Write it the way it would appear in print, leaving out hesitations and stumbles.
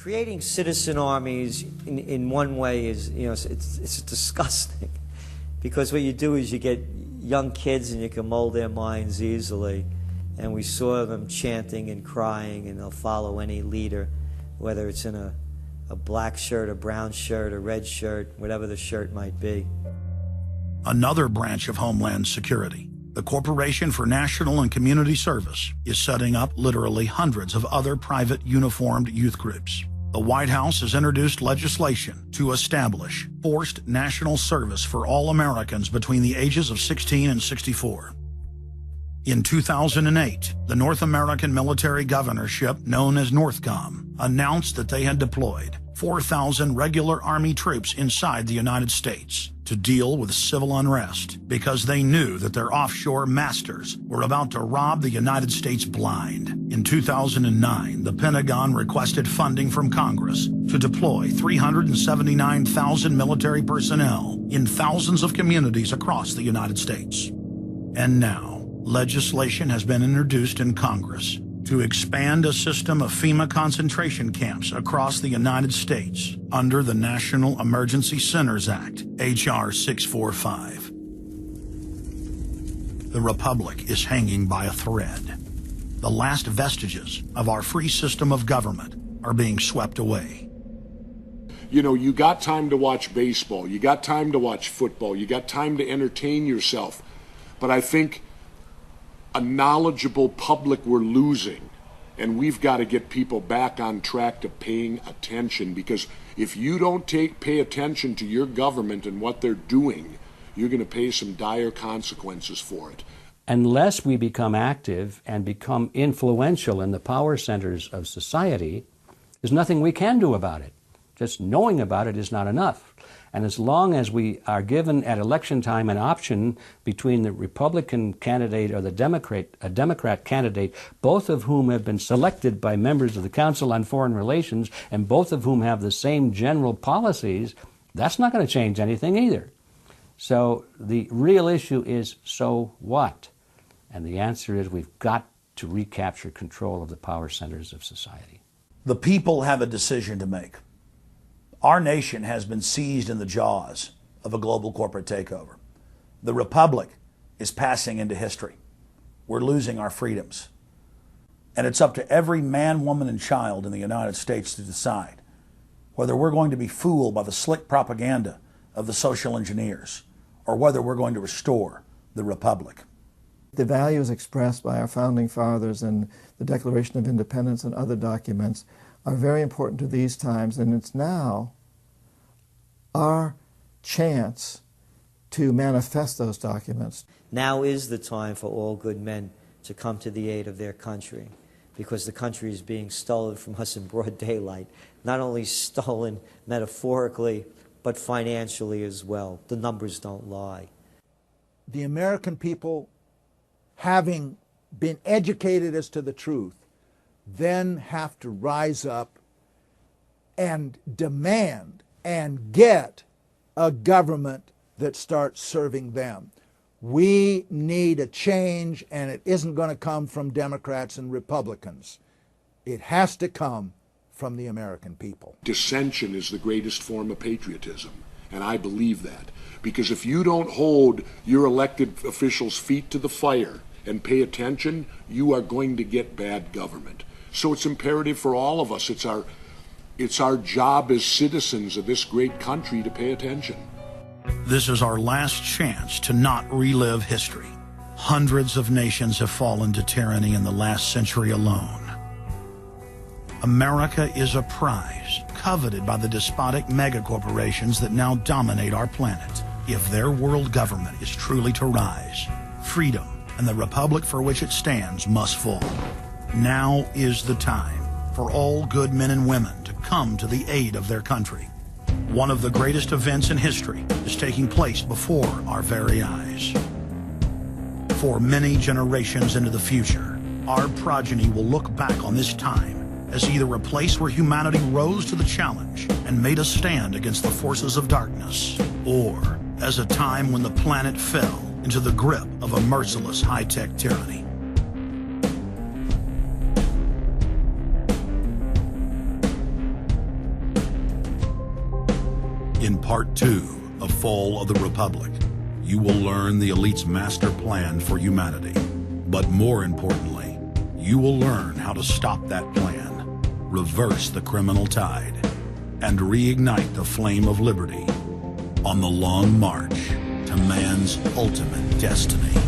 Creating citizen armies in one way is, it's disgusting, because what you do is you get young kids and you can mold their minds easily, and we saw them chanting and crying, and they'll follow any leader, whether it's in a black shirt, a brown shirt, a red shirt, whatever the shirt might be. Another branch of Homeland Security, the Corporation for National and Community Service, is setting up literally hundreds of other private uniformed youth groups. The White House has introduced legislation to establish forced national service for all Americans between the ages of 16 and 64. In 2008, the North American Military Governorship, known as NORTHCOM, announced that they had deployed 4,000 regular Army troops inside the United States to deal with civil unrest because they knew that their offshore masters were about to rob the United States blind. In 2009, the Pentagon requested funding from Congress to deploy 379,000 military personnel in thousands of communities across the United States. And now, legislation has been introduced in Congress to expand a system of FEMA concentration camps across the United States under the National Emergency Centers Act, H.R. 645. The Republic is hanging by a thread. The last vestiges of our free system of government are being swept away. You got time to watch baseball, you got time to watch football, you got time to entertain yourself, but I think a knowledgeable public we're losing, and we've got to get people back on track to paying attention, because if you don't pay attention to your government and what they're doing, you're going to pay some dire consequences for it. Unless we become active and become influential in the power centers of society, there's nothing we can do about it. Just knowing about it is not enough. And as long as we are given at election time an option between the Republican candidate or the Democrat candidate, both of whom have been selected by members of the Council on Foreign Relations and both of whom have the same general policies, that's not going to change anything either. So the real issue is, so what? And the answer is we've got to recapture control of the power centers of society. The people have a decision to make. Our nation has been seized in the jaws of a global corporate takeover. The Republic is passing into history. We're losing our freedoms. And it's up to every man, woman, and child in the United States to decide whether we're going to be fooled by the slick propaganda of the social engineers or whether we're going to restore the Republic. The values expressed by our founding fathers in the Declaration of Independence and other documents are very important to these times, and it's now our chance to manifest those documents. Now is the time for all good men to come to the aid of their country, because the country is being stolen from us in broad daylight. Not only stolen metaphorically, but financially as well. The numbers don't lie. The American people, having been educated as to the truth, then have to rise up and demand and get a government that starts serving them. We need a change, and it isn't going to come from Democrats and Republicans. It has to come from the American people. Dissension is the greatest form of patriotism, and I believe that. Because if you don't hold your elected officials' feet to the fire and pay attention, you are going to get bad government. So it's imperative for all of us. It's our job as citizens of this great country to pay attention. This is our last chance to not relive history. Hundreds of nations have fallen to tyranny in the last century alone. America is a prize coveted by the despotic megacorporations that now dominate our planet. If their world government is truly to rise, freedom and the republic for which it stands must fall. Now is the time for all good men and women to come to the aid of their country. One of the greatest events in history is taking place before our very eyes. For many generations into the future, our progeny will look back on this time as either a place where humanity rose to the challenge and made a stand against the forces of darkness, or as a time when the planet fell into the grip of a merciless high-tech tyranny. In Part 2 of Fall of the Republic, you will learn the elite's master plan for humanity. But more importantly, you will learn how to stop that plan, reverse the criminal tide, and reignite the flame of liberty on the long march to man's ultimate destiny.